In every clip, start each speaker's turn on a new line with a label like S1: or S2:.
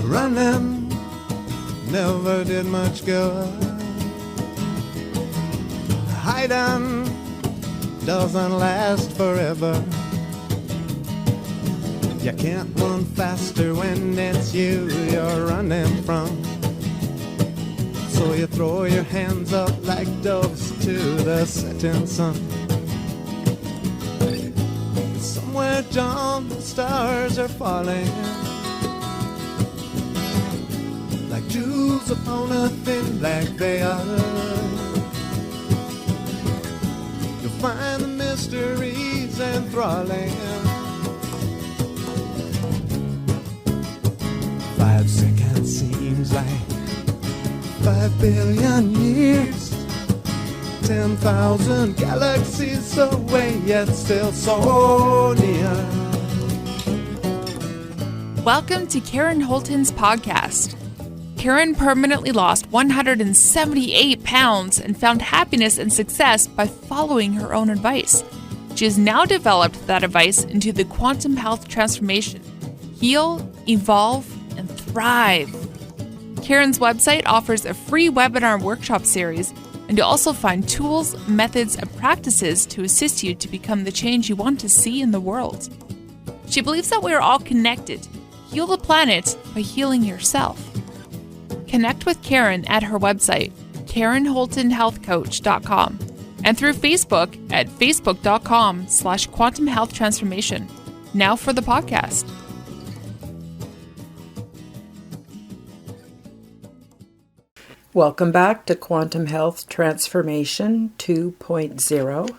S1: Running never did much good. Hiding doesn't last forever. You can't run faster when it's you you're running from. So you throw your hands up like doves to the setting sun. Somewhere, John, the stars are falling like jewels upon a thin black veil. You'll find the mysteries enthralling. 5 seconds seems like 5 billion years. 10,000 galaxies away, yet still so near.
S2: Welcome to Karen Holton's podcast. Karen permanently lost 178 pounds and found happiness and success by following her own advice. She has now developed that advice into the quantum health transformation. Heal, evolve, and thrive. Karen's website offers a free webinar workshop series, and you'll also find tools, methods, and practices to assist you to become the change you want to see in the world. She believes that we are all connected. Heal the planet by healing yourself. Connect with Karen at her website, KarenHoltonHealthCoach.com, and through Facebook at Facebook.com/Quantum Health Transformation. Now for the podcast.
S3: Welcome back to Quantum Health Transformation 2.0.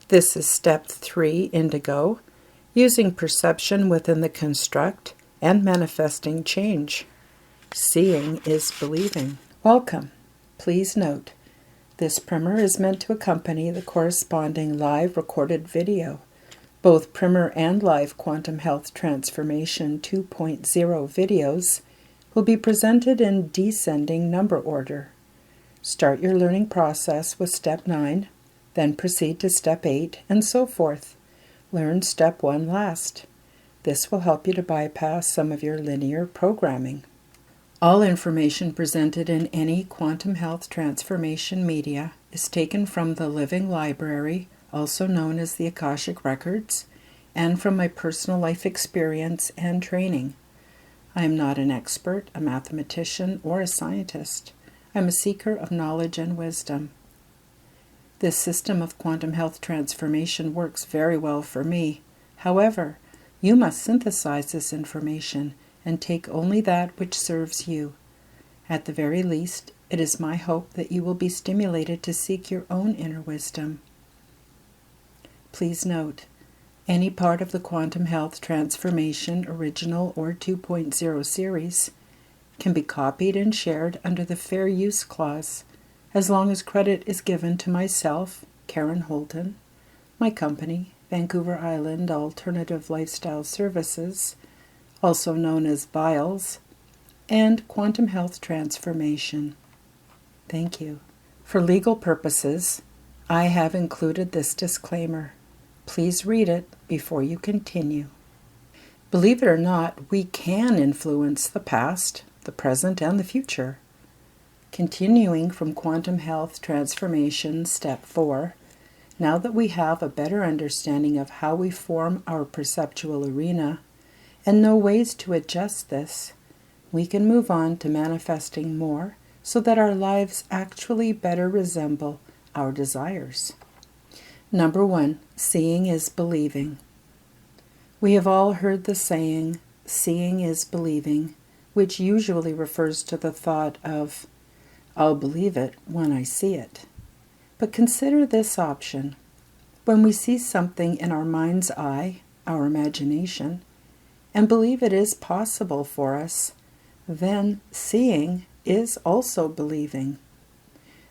S3: This is Step 3, Indigo, using perception within the construct and manifesting change. Seeing is believing. Welcome. Please note, this primer is meant to accompany the corresponding live recorded video. Both primer and live Quantum Health Transformation 2.0 videos will be presented in descending number order. Start your learning process with Step 9, then proceed to Step 8, and so forth. Learn Step 1 last. This will help you to bypass some of your linear programming. All information presented in any quantum health transformation media is taken from the Living Library, also known as the Akashic Records, and from my personal life experience and training. I am not an expert, a mathematician, or a scientist. I am a seeker of knowledge and wisdom. This system of quantum health transformation works very well for me. However, you must synthesize this information and take only that which serves you. At the very least, it is my hope that you will be stimulated to seek your own inner wisdom. Please note, any part of the Quantum Health Transformation Original or 2.0 series can be copied and shared under the Fair Use Clause, as long as credit is given to myself, Karen Holton, my company, Vancouver Island Alternative Lifestyle Services, also known as VIALS, and Quantum Health Transformation. Thank you. For legal purposes, I have included this disclaimer. Please read it before you continue. Believe it or not, we can influence the past, the present, and the future. Continuing from Quantum Health Transformation Step 4, now that we have a better understanding of how we form our perceptual arena and know ways to adjust this, we can move on to manifesting more so that our lives actually better resemble our desires. Number 1, seeing is believing. We have all heard the saying, seeing is believing, which usually refers to the thought of, I'll believe it when I see it. But consider this option. When we see something in our mind's eye, our imagination, and believe it is possible for us, then seeing is also believing.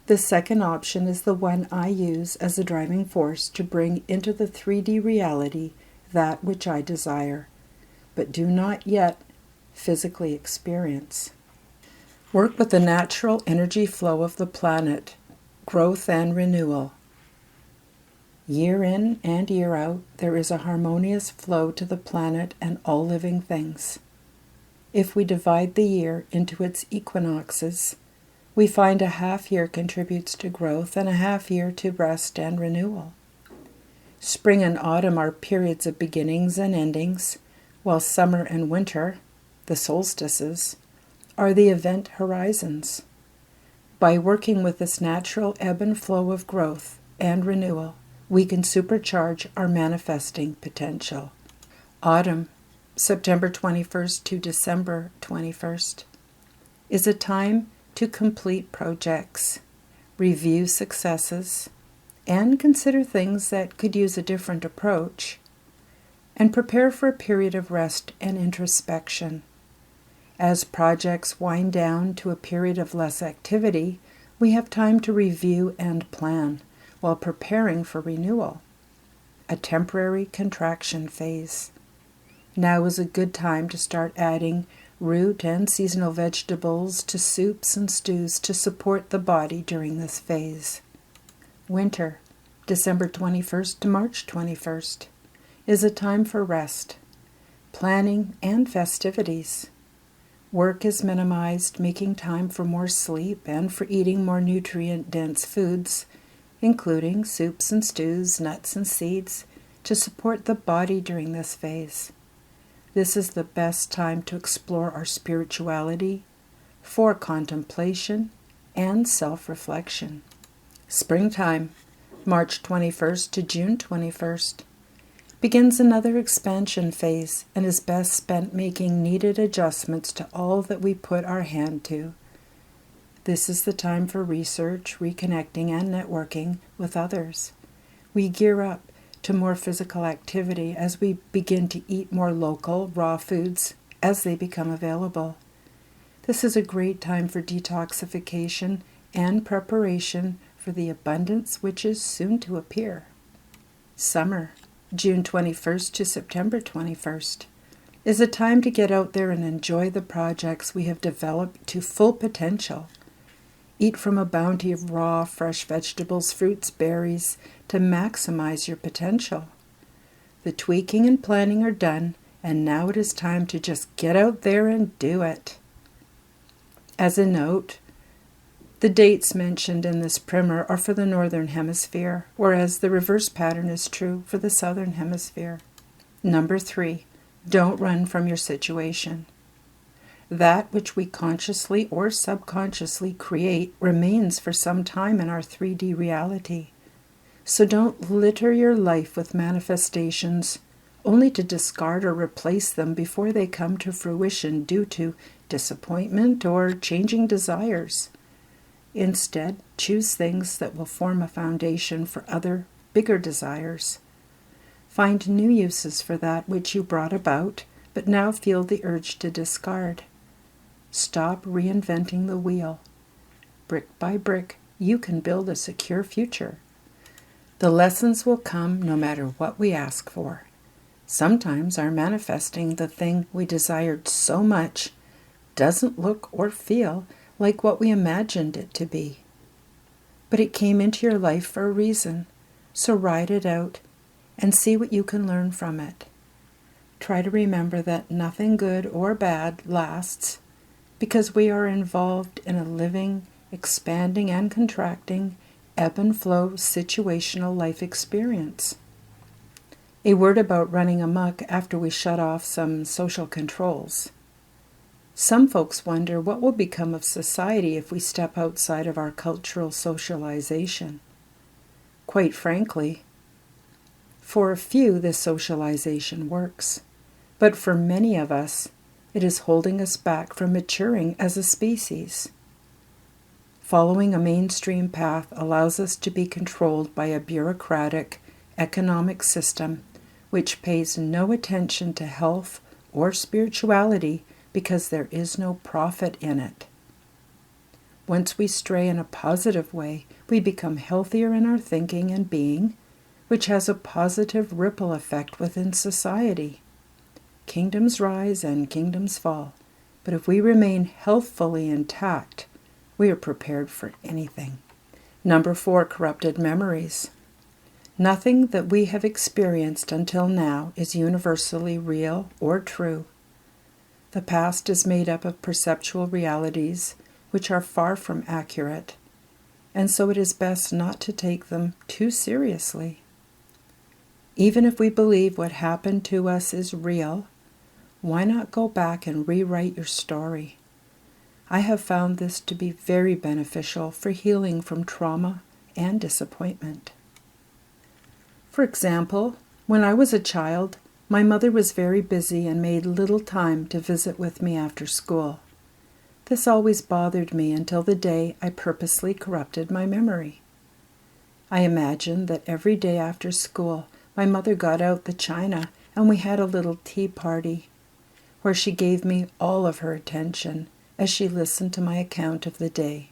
S3: The second option is the one I use as a driving force to bring into the 3D reality that which I desire, but do not yet physically experience. Work with the natural energy flow of the planet, growth and renewal. Year in and year out, there is a harmonious flow to the planet and all living things. If we divide the year into its equinoxes, we find a half year contributes to growth and a half year to rest and renewal. Spring and autumn are periods of beginnings and endings, while summer and winter, the solstices, are the event horizons. By working with this natural ebb and flow of growth and renewal, we can supercharge our manifesting potential. Autumn, September 21st to December 21st, is a time to complete projects, review successes, and consider things that could use a different approach, and prepare for a period of rest and introspection. As projects wind down to a period of less activity, we have time to review and plan while preparing for renewal, a temporary contraction phase. Now is a good time to start adding root and seasonal vegetables to soups and stews to support the body during this phase. Winter, December 21st to March 21st, is a time for rest, planning, and festivities. Work is minimized, making time for more sleep and for eating more nutrient-dense foods, including soups and stews, nuts and seeds, to support the body during this phase. This is the best time to explore our spirituality, for contemplation, and self-reflection. Springtime, March 21st to June 21st, begins another expansion phase and is best spent making needed adjustments to all that we put our hand to. This is the time for research, reconnecting, and networking with others. We gear up to more physical activity as we begin to eat more local, raw foods as they become available. This is a great time for detoxification and preparation for the abundance which is soon to appear. Summer, June 21st to September 21st, is a time to get out there and enjoy the projects we have developed to full potential. Eat from a bounty of raw, fresh vegetables, fruits, berries, to maximize your potential. The tweaking and planning are done, and now it is time to just get out there and do it. As a note, the dates mentioned in this primer are for the Northern Hemisphere, whereas the reverse pattern is true for the Southern Hemisphere. Number 3, don't run from your situation. That which we consciously or subconsciously create remains for some time in our 3D reality. So don't litter your life with manifestations only to discard or replace them before they come to fruition due to disappointment or changing desires. Instead, choose things that will form a foundation for other, bigger desires. Find new uses for that which you brought about, but now feel the urge to discard. Stop reinventing the wheel. Brick by brick, you can build a secure future. The lessons will come no matter what we ask for. Sometimes our manifesting the thing we desired so much doesn't look or feel like what we imagined it to be. But it came into your life for a reason, so ride it out and see what you can learn from it. Try to remember that nothing good or bad lasts, because we are involved in a living, expanding, and contracting, ebb and flow situational life experience. A word about running amok after we shut off some social controls. Some folks wonder what will become of society if we step outside of our cultural socialization. Quite frankly, for a few this socialization works, but for many of us, it is holding us back from maturing as a species. Following a mainstream path allows us to be controlled by a bureaucratic, economic system which pays no attention to health or spirituality because there is no profit in it. Once we stray in a positive way, we become healthier in our thinking and being, which has a positive ripple effect within society. Kingdoms rise and kingdoms fall, but if we remain healthfully intact, we are prepared for anything. Number 4, corrupted memories. Nothing that we have experienced until now is universally real or true. The past is made up of perceptual realities which are far from accurate, and so it is best not to take them too seriously. Even if we believe what happened to us is real, why not go back and rewrite your story? I have found this to be very beneficial for healing from trauma and disappointment. For example, when I was a child, my mother was very busy and made little time to visit with me after school. This always bothered me until the day I purposely corrupted my memory. I imagined that every day after school, my mother got out the china and we had a little tea party, where she gave me all of her attention as she listened to my account of the day.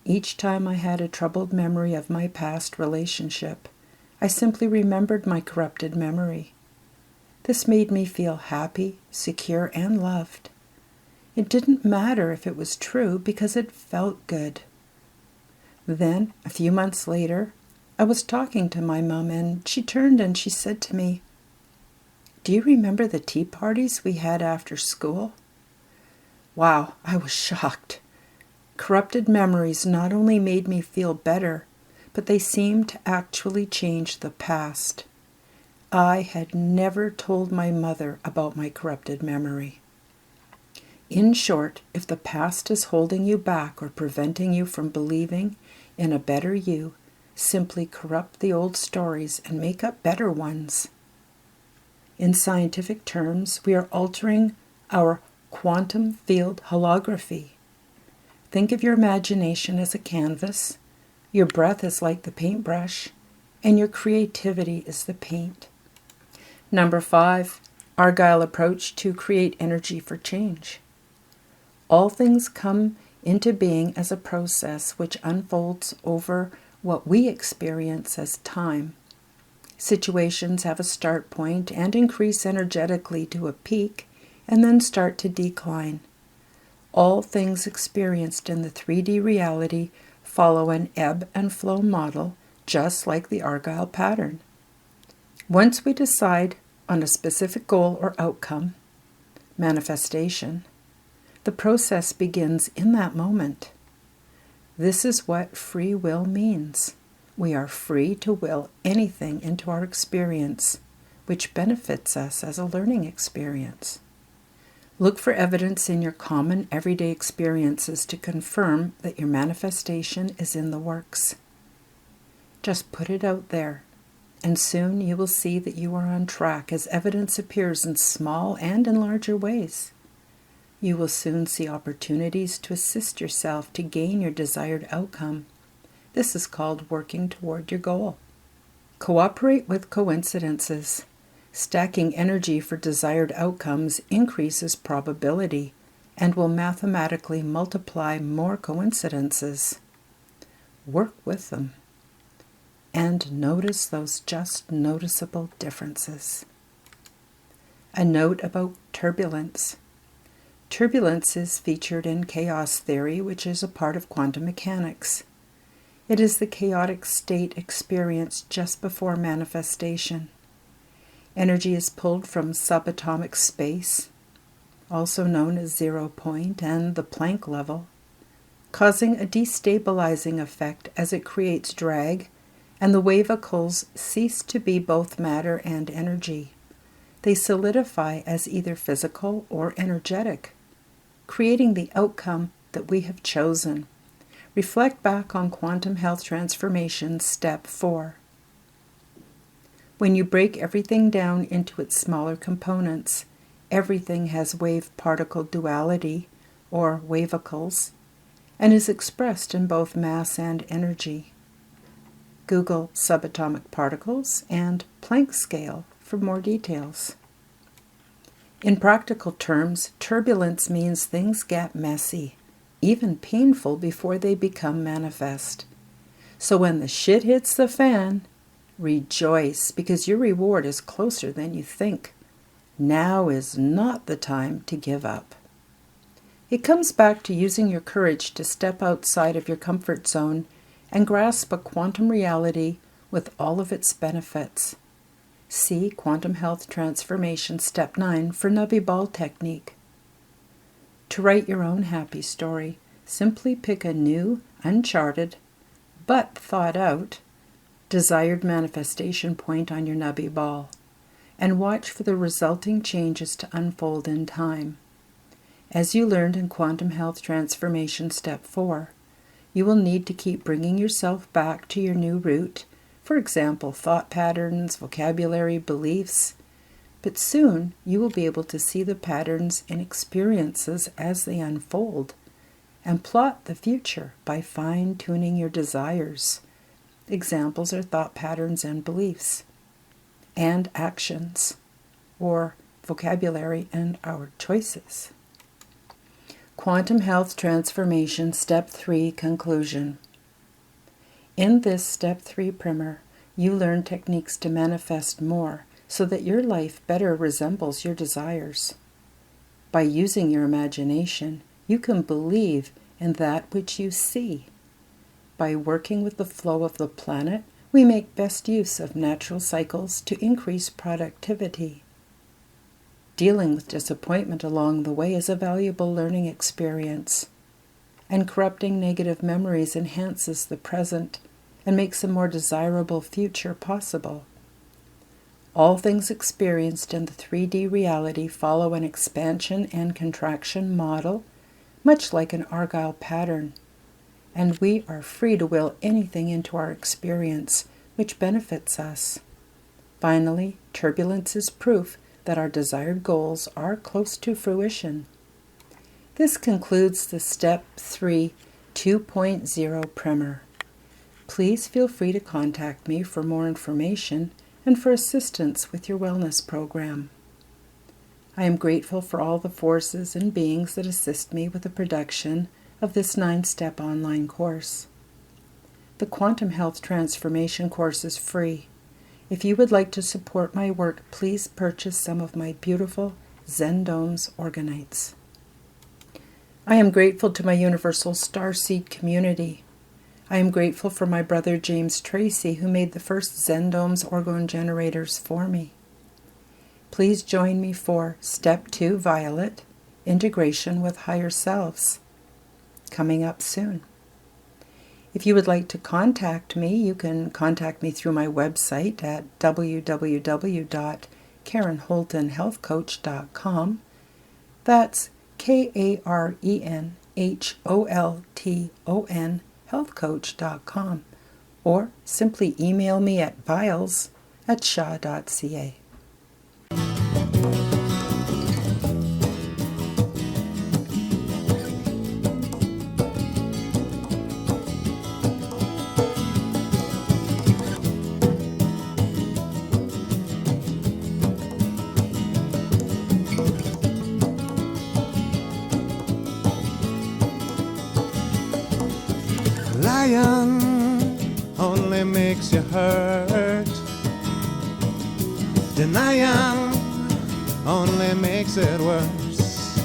S3: Each time I had a troubled memory of my past relationship, I simply remembered my corrupted memory. This made me feel happy, secure, and loved. It didn't matter if it was true because it felt good. Then, a few months later, I was talking to my mom and she turned and she said to me, "Do you remember the tea parties we had after school?" Wow, I was shocked. Corrupted memories not only made me feel better, but they seemed to actually change the past. I had never told my mother about my corrupted memory. In short, if the past is holding you back or preventing you from believing in a better you, simply corrupt the old stories and make up better ones. In scientific terms, we are altering our quantum field holography. Think of your imagination as a canvas, your breath is like the paintbrush, and your creativity is the paint. Number 5, Argyle approach to create energy for change. All things come into being as a process which unfolds over what we experience as time. Situations have a start point and increase energetically to a peak and then start to decline. All things experienced in the 3D reality follow an ebb and flow model, just like the Argyle pattern. Once we decide on a specific goal or outcome, manifestation, the process begins in that moment. This is what free will means. We are free to will anything into our experience, which benefits us as a learning experience. Look for evidence in your common everyday experiences to confirm that your manifestation is in the works. Just put it out there, and soon you will see that you are on track as evidence appears in small and in larger ways. You will soon see opportunities to assist yourself to gain your desired outcome. This is called working toward your goal. Cooperate with coincidences. Stacking energy for desired outcomes increases probability and will mathematically multiply more coincidences. Work with them and notice those just noticeable differences. A note about turbulence. Turbulence is featured in chaos theory, which is a part of quantum mechanics. It is the chaotic state experienced just before manifestation. Energy is pulled from subatomic space, also known as 0 point, and the Planck Level, causing a destabilizing effect as it creates drag, and the wavicals cease to be both matter and energy. They solidify as either physical or energetic, creating the outcome that we have chosen. Reflect back on Quantum Health Transformation Step 4. When you break everything down into its smaller components, everything has wave-particle duality, or wavicals, and is expressed in both mass and energy. Google subatomic particles and Planck scale for more details. In practical terms, turbulence means things get messy, even painful before they become manifest. So when the shit hits the fan, rejoice, because your reward is closer than you think. Now is not the time to give up. It comes back to using your courage to step outside of your comfort zone and grasp a quantum reality with all of its benefits. See Quantum Health Transformation Step 9 for Nubby Ball technique. To write your own happy story, simply pick a new, uncharted, but thought out, desired manifestation point on your nubby ball, and watch for the resulting changes to unfold in time. As you learned in Quantum Health Transformation Step 4, you will need to keep bringing yourself back to your new root, for example, thought patterns, vocabulary, beliefs, but soon you will be able to see the patterns and experiences as they unfold and plot the future by fine-tuning your desires. Examples are thought patterns and beliefs, and actions, or vocabulary and our choices. Quantum Health Transformation Step 3 Conclusion. In this Step 3 primer, you learn techniques to manifest more so that your life better resembles your desires. By using your imagination, you can believe in that which you see. By working with the flow of the planet, we make best use of natural cycles to increase productivity. Dealing with disappointment along the way is a valuable learning experience, and corrupting negative memories enhances the present and makes a more desirable future possible. All things experienced in the 3D reality follow an expansion and contraction model, much like an Argyle pattern, and we are free to will anything into our experience which benefits us. Finally, turbulence is proof that our desired goals are close to fruition. This concludes the Step 3 2.0 primer. Please feel free to contact me for more information and for assistance with your wellness program. I am grateful for all the forces and beings that assist me with the production of this 9-step online course. The Quantum Health Transformation course is free. If you would like to support my work, please purchase some of my beautiful Zen Domes orgonites. I am grateful to my Universal Starseed community. I am grateful for my brother James Tracy, who made the first Zen Domes orgone generators for me. Please join me for Step 2 Violet, Integration with Higher Selves, coming up soon. If you would like to contact me, you can contact me through my website at www.KarenHoltonHealthCoach.com. That's KarenHolton healthcoach.com, or simply email me at vials@shaw.ca.
S1: Lion only makes you hurt. Denying only makes it worse.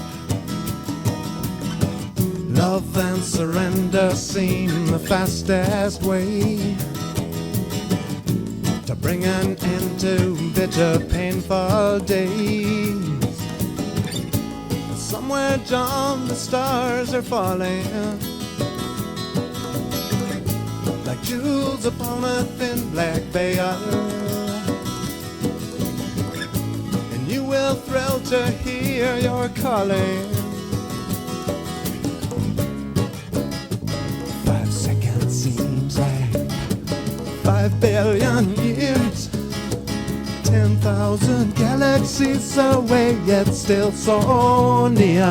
S1: Love and surrender seem the fastest way to bring an end to bitter, painful days. Somewhere down the stars are falling like jewels upon a thin black veil, and you will thrill to hear your calling. 5 seconds seems like 5 billion years, 10,000 galaxies away, yet still so near.